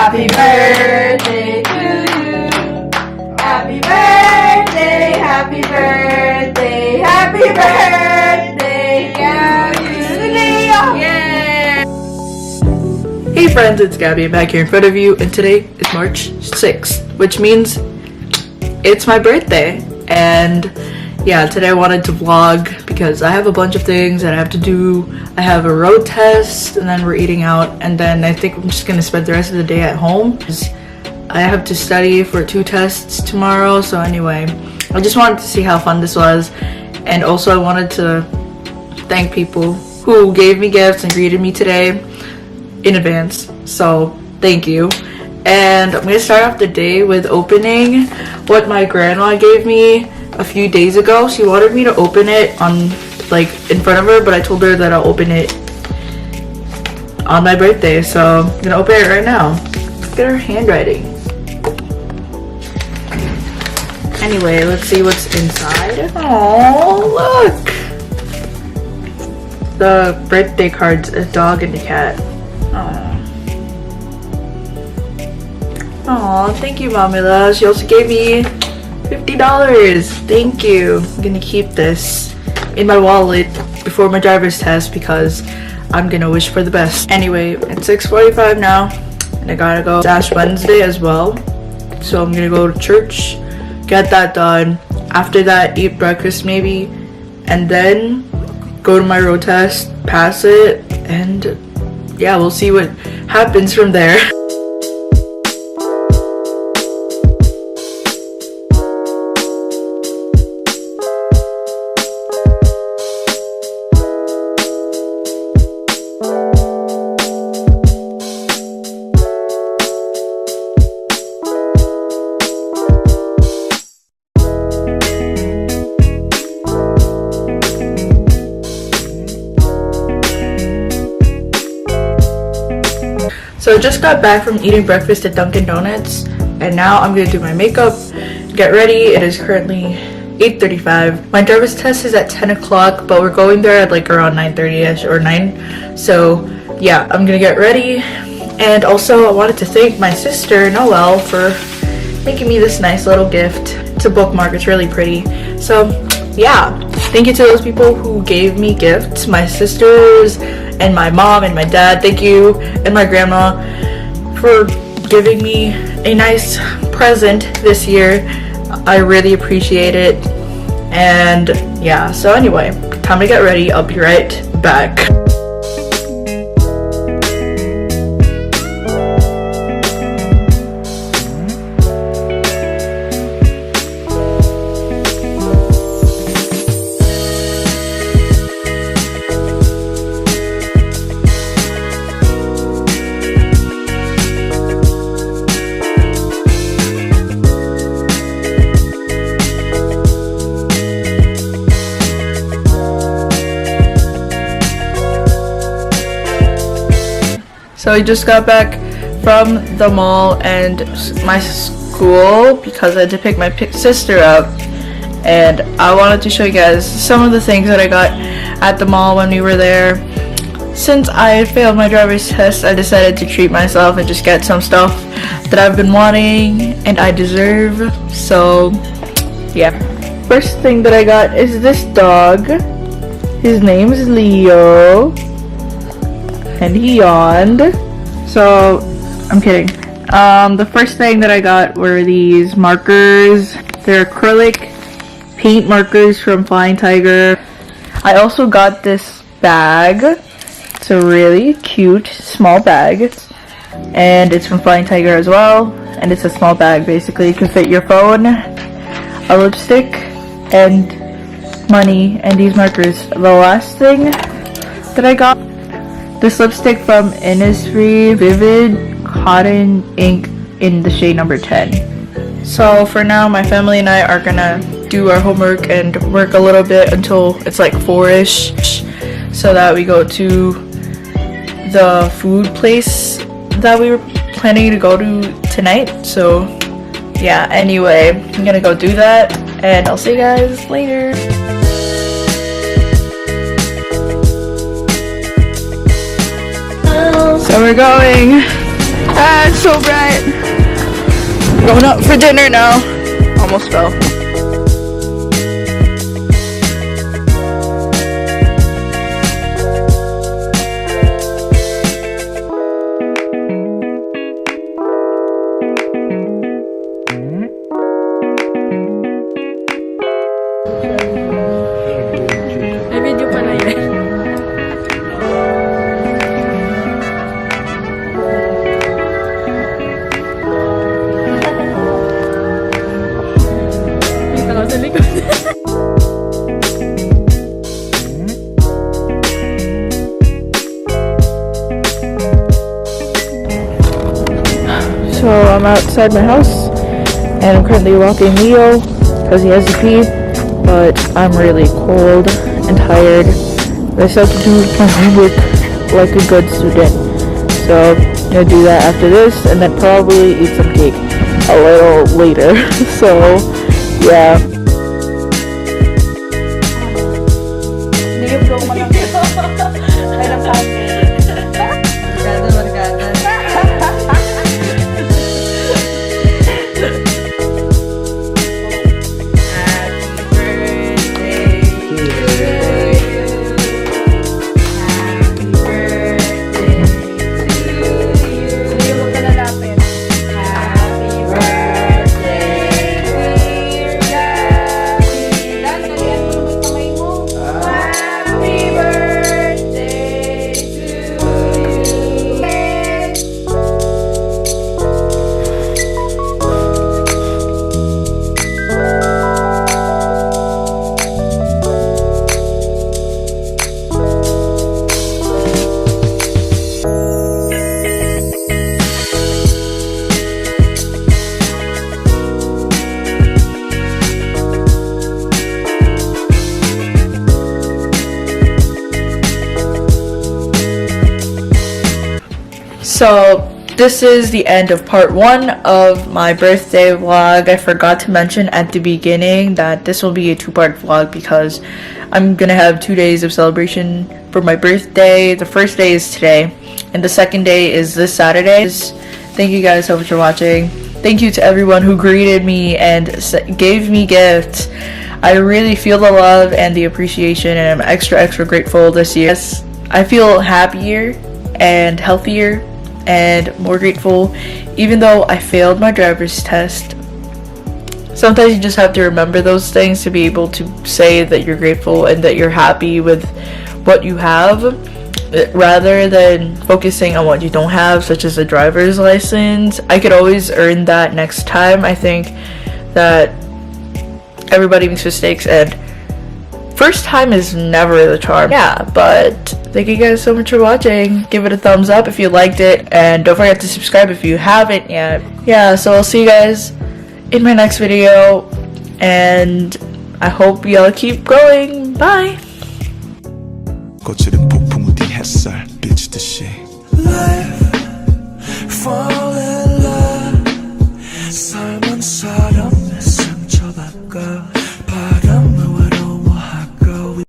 Happy birthday to you. Happy birthday, happy birthday, happy birthday, Gabby. Yeah. Hey friends, it's Gabby. I'm back here in front of you, and today is March 6th, which means it's my birthday. And yeah, today I wanted to vlog because I have a bunch of things that I have to do. I have a road test, and then we're eating out, and then I think I'm just gonna spend the rest of the day at home because I have to study for 2 tests tomorrow. So anyway, I just wanted to see how fun this was, and also I wanted to thank people who gave me gifts and greeted me today in advance, so thank you. And I'm gonna start off the day with opening what my grandma gave me a few days ago. She wanted me to open it on in front of her, but I told her that I'll open it on my birthday, so I'm gonna open it right now. Look at her handwriting. Anyway, let's see what's inside. Oh, look! The birthday card's a dog and a cat. Aw, thank you, Mommy Love. She also gave me $50. Thank you. I'm gonna keep this in my wallet before my driver's test because I'm gonna wish for the best. Anyway, it's 6:45 now, and I gotta go. It's Ash Wednesday as well, so I'm gonna go to church, get that done. After that, eat breakfast maybe, and then go to my road test, pass it, and yeah, we'll see what happens from there. So I just got back from eating breakfast at Dunkin' Donuts, and now I'm gonna do my makeup, get ready. It is currently 8:35. My driver's test is at 10 o'clock, but we're going there at around 9:30ish or 9. So yeah, I'm gonna get ready. And also I wanted to thank my sister Noelle for making me this nice little gift. It's a bookmark, it's really pretty. So yeah, thank you to those people who gave me gifts, my sisters and my mom and my dad. Thank you, and my grandma, for giving me a nice present this year. I really appreciate it. And yeah, so anyway, time to get ready. I'll be right back. So I just got back from the mall and my school because I had to pick my sister up, and I wanted to show you guys some of the things that I got at the mall when we were there. Since I had failed my driver's test, I decided to treat myself and just get some stuff that I've been wanting and I deserve. So yeah, first thing that I got is this dog. His name is Leo, and he yawned. So I'm kidding. The first thing that I got were these markers. They're acrylic paint markers from Flying Tiger. I also got this bag. It's a really cute small bag, and it's from Flying Tiger as well, and it's a small bag. Basically, it can fit your phone, a lipstick, and money, and these markers. The last thing that I got, this lipstick from Innisfree Vivid Cotton Ink in the shade number 10. So for now, my family and I are gonna do our homework and work a little bit until it's 4-ish, so that we go to the food place that we were planning to go to tonight. So yeah, anyway, I'm gonna go do that, and I'll see you guys later. So we're going Ah, it's so bright. Going out for dinner now. Almost fell. May video pala yan. Kita ko sa likod. So I'm outside my house and I'm currently walking Leo because he has to pee, but I'm really cold and tired. I still have to do my homework like a good student. So I'm gonna do that after this and then probably eat some cake a little later. So yeah. So this is the end of part 1 of my birthday vlog. I forgot to mention at the beginning that this will be a 2-part vlog because I'm gonna have 2 days of celebration for my birthday. The first day is today and the second day is this Saturday. Thank you guys so much for watching. Thank you to everyone who greeted me and gave me gifts. I really feel the love and the appreciation, and I'm extra grateful this year. Yes, I feel happier and healthier and more grateful, even though I failed my driver's test. Sometimes you just have to remember those things to be able to say that you're grateful and that you're happy with what you have, rather than focusing on what you don't have, such as a driver's license. I could always earn that next time. I think that everybody makes mistakes and first time is never the charm. Yeah, but thank you guys so much for watching. Give it a thumbs up if you liked it, and don't forget to subscribe if you haven't yet. Yeah, so I'll see you guys in my next video, and I hope y'all keep growing. Bye! 거칠은 폭풍 뒤 햇살 비추듯이